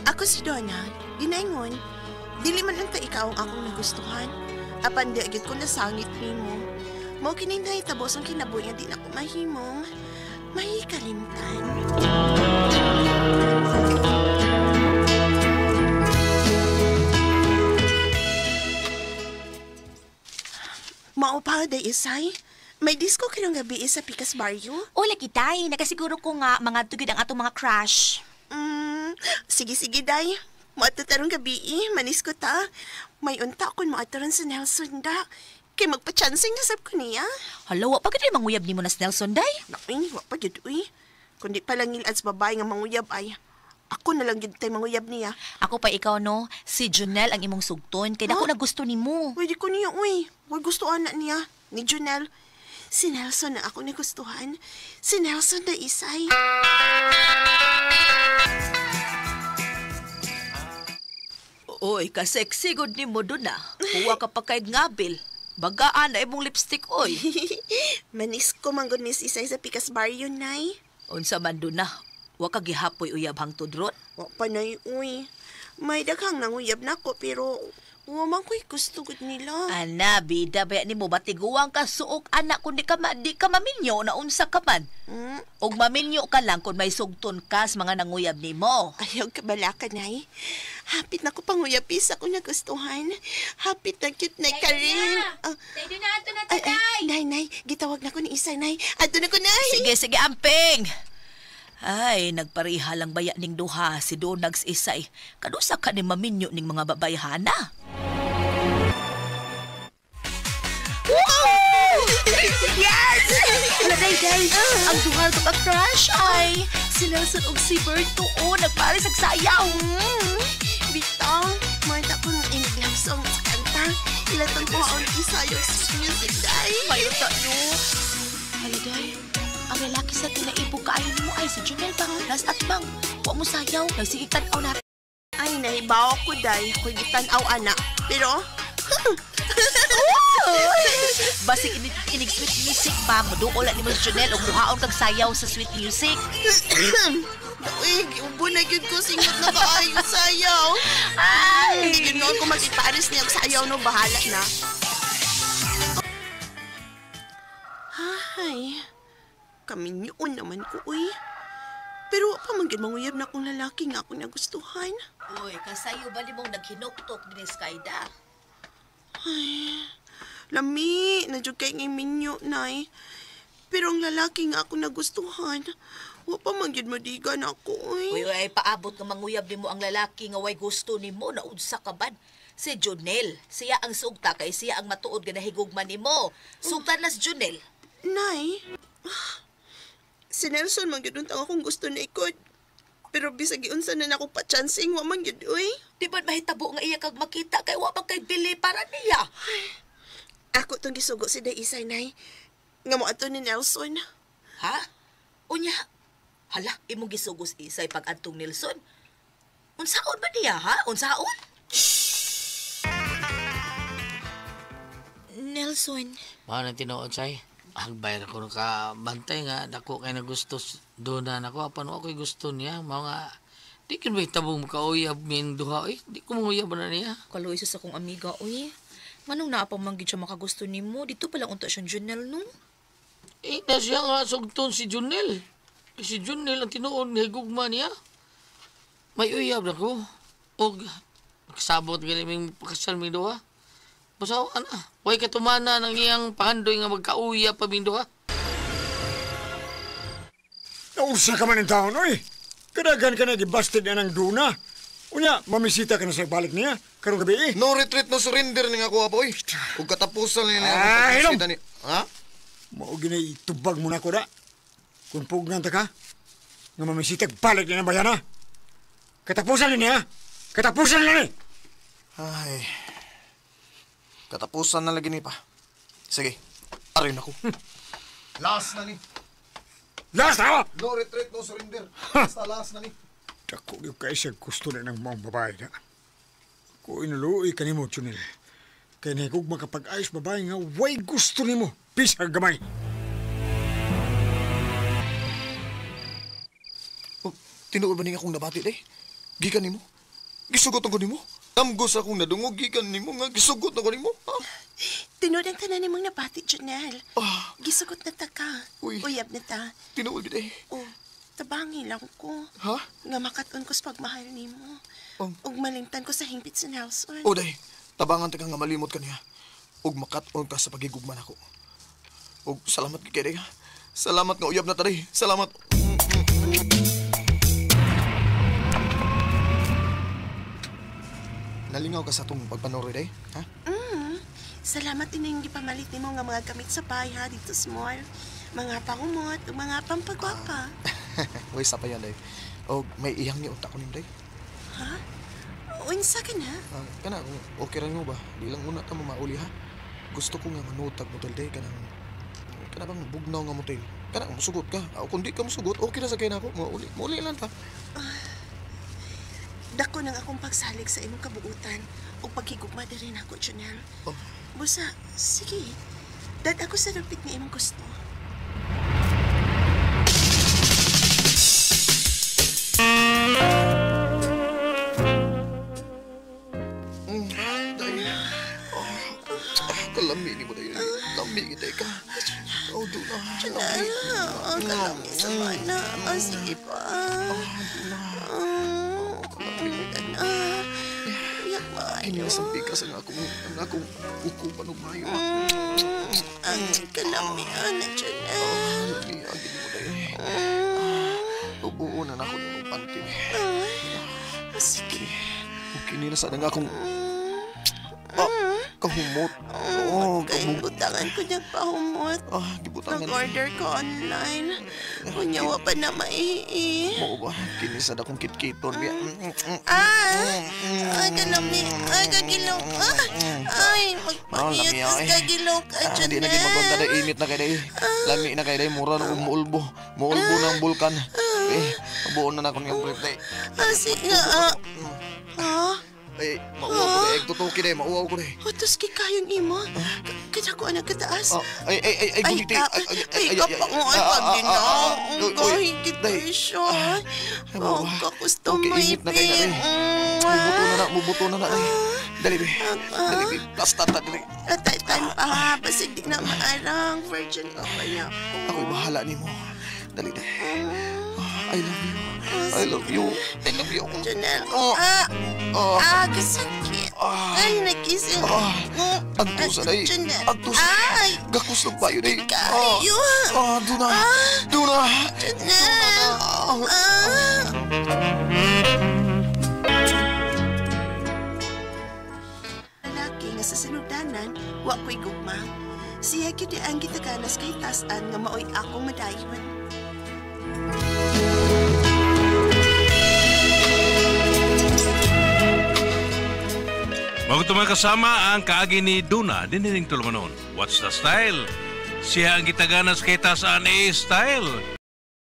Ako si Donna, ginaingon. Dili man lang ka ikaw ang akong nagustuhan. Apan di agad ko nasangit nimo. Mao kining nahitabo ang kinabuhi nga di na ko mahimong mahikalimtan. Mao pa day isay. May disco kinong gabi sa Picas Barrio? O, lagi tay. Nakasiguro ko nga mga tugid ang atong mga crush. Sige, day. Maatatarong gabi manis ko ta. May unta akong maataran sa Nelson da. Kay magpa-chancing na sab ko niya. Hala, wa pa gid manguyab nimo na sa Nelson, day. Nakin, wa pa gid uy. Kundi pa lang nilad sa babae nga manguyab ay. Ako na lang gid tay manguyab niya. Ako pa ikaw, no? Si Junel ang imong sugton. Kaya ako na gusto nimo. Pwede ko niya uy. Huwag gusto anak niya. Ni Junel. Si Nelson na ako nagustuhan. Si Nelson na isay. Oy, ka-sexy good ni mo doon, Huwa ka pa kay ngabil. Bagaan na imong lipstick, oy. Manis ko manggod ni isay sa Picas Barrio, nay. Unsa man doon na, wa ka gihapoy uyab hang tudrot. Wa pa nay, uy. May daghang nanguyab na ko, pero man ko'y gusto gud nila. Ana, bida ba ni mo batiguang ka suok anak kung di ka maminyo na unsa ka man. Og maminyo ka lang kung may sugton ka sa mga nanguyab ni mo. Ayaw ka bala ka, nay. Hapit na ko panguyapis ako nagustuhan. Hapit na cute na ka rin. Tay, na ato na tatay. Nay, gitawag na ko ni isa, nay. Ato na ko, nay. Sige, amping. Ay, nagpariha lang baya ning duha si Donags isay. Kadusa ka ni maminyo ning mga babayhana. Wow! Yes! Day, ang duha ko ka-crush ay si Nelson og si Bert tuon nagparis og sayaw. Bitong, marta ko ng in-love song sa kanta. Ilatang ko ang isayo sa music, day. Mayroon no. Ay, day. Ang lalaki sa tinaibo kaayon mo ay si Junel bang last at bang. Huwag mo sayaw, nagsigitan aw na. Ay, nahibaw ko, day. Kung gitanaw, anak. Pero, basig inig sweet music ba? Maduola ni mo si Junel o muhaon kag sayaw sa sweet music. uy, ubo na yun ko singot na kaayo sayaw. Ay! Hindi yun noon kung mag-iparis niya ang sayaw, no, bahala na. Ay, kami yun naman ko, uy. Pero pa man gid manguyab na akong lalaki nga akong nagustuhan. Uy, kasayo ba ni mong naghinuktok din sa Kaida? Ay, lami, nadyog kay ngay minyo, nay. Pero ang lalaki nga ako nagustuhan, wa pa man gyud madigan ako, uy. Uy, ay paabot nga manguyab nimo ang lalaki nga way gusto nimo na unsa ka bad. Si Junel, siya ang sugta kay siya ang matuod nga nahigugman nimo. Sugtan na si Junel. Nay, si Nelson man gyud untang akong gusto na ikod. Pero bisag giunsa na nako pa-chancing, wa man gyud, uy. Di ba mahitabo nga iya kag makita kay wa man kay bili para niya? Ako tong gisugo si Daisay, nay. Nga mo ato ni Nelson. Ha? Unya? Hala, imong gisugos isay pag adtong Nelson. Unsaon ba niya, ha? Unsaon? Nelson. Mga nang tinuod say. Agbayar ko ka bantay nga dako kay nagusto doon na ako apan ako'y gusto niya mga di kin may tabong kauyab min duha di ko manguyab na niya. Kaloy sa akong amiga, uy. Manong naapang manggid siya makagusto nimo? Dito palang unta siyang Junel, no? Na siya nga sugton si Junel. Si Junel ang tinuod nga higugma niya. May uyab na ko. Og kasabot gali ming pakasal mi duha. Masawaan way katumana ng iyang pahandoy nga magkauyab pa min duha. Naunsa ka man ng taon, oy. Kadagan ka na gibasted na ng duna. Unya, mamisita ka na sa balik niya. Karong gabi eh. No retreat, no surrender ni nga ko, boy. Kung katapusan nila Hilom! ni... Ha? Maugi na itubag mo na ko da. Kung pugnan ta ka, nga mamisita balik niya ng bayana. Katapusan niya, katapusan na ni. Ay... Katapusan na lagi ni pa. Sige, arin ako. Last na ni. Last ha! No retreat, no surrender. Basta last na ni. Dako yung kaisa gusto na ng mga babae na. Kung inaluoy ka ni mo, Chunil. Kaya nahigog makapag-ayos babae nga way gusto ni mo. Pisa gamay. Oh, tinuod ba niya akong nabati, day? Gikan nimo? Gisugot ako nimo? Amgos akong nadungog gikan nimo nga gisugot ako nimo. Ha? Tinod ang tanan nimong napati, Janelle. Ah, Gisugot na ta ka. Uy. Uyab na ta. tinuod gid eh. Oh, tabangi lang ko. Ha? Nga makaton ko sa pagmahal nimo. Oh. Ug malimtan ko sa hingpit sa Nelson. Oday, tabangan ta ka nga malimot ka niya. Ug makat-on ka sa pagigugman ako. Ug salamat kay day ha. Salamat nga uyab na ta day. Salamat. Nalingaw ka sa atong pagpanoroy day, ha? Salamat din yung gipamalit nimo nga mga gamit sa bahay ha dito sa mall. Mga pangumot ug mga pampagwapa. Uy, sa pa yan day. Og may iyang ni unta ko nim day. Ha? Unsa ka na? Kana kung okay ra mo ba? Di lang una ta mo mauli ha. Gusto ko nga manutag motel day kana bang bugnaw nga motel. Kana musugot ka. O kung di ka musugot, okay ra sa kay nako. Mauli lang ta. Dako nang akong pagsalig sa imong kabuutan o paghigugma diri nako, Janelle. Oh. Busa, sige. Dad ako sa rapit nga imong gusto. Day. Kalami ni mo day. Lami kita ka. Oh, do na. Lami. Ang kalami sa mana. Sige pa. Iyak ba? Kinilas ang bigas ang akong ukupan og mayo. Ang kalami, na Janelle. Lami agin mo day. Ubuunan ako ng panty. Sige. Kinilas ang akong kahumot. Kay butangan ko niyang pahumot. Gibutangan. Nag-order ko online. Kunyawa pa na maihi. Mo ba? Kinisad akong kitkiton. Kalami. Kagilok. Magpangiyot kas kagilok. Di na gimagwag kada init na kay lami na kay mura na muulbo. Muulbo ng bulkan. Mabuon na akong yung birthday. Sige. Mauwaw ko day. Tutuki day. Mauwaw ko day. Otos kayong imo. Kita ko anak kataas. Ay, guliti. Kapangoy pag ginaw. Ang kahigit ko siya. Ang kakusto mo Init na kay na day. Mubuto na na day. Dali day. Dali day. Plasta ta dali. Atay-tan pa ha. Basig di na maarang. Virgin ka pa niya. Ako'y bahala ni mo. Dali day. I love you. I love you. I love you. Janelle. Kasakit. Ay, nakising. Agtus day. Janelle. Agtus. Ay. Gakus ng bayo day. Kayo. Duna. Duna. Janelle. Lalaki nga sa sinugdanan, wa ko'y gugma. Siya gyud ang gitaganas kay tasan nga maoy akong madayon. Mga tumang kasama ang kaagi ni Duna, dinining tulumanon. What's the style? Siya ang gitaganas kay Tasan A-Style.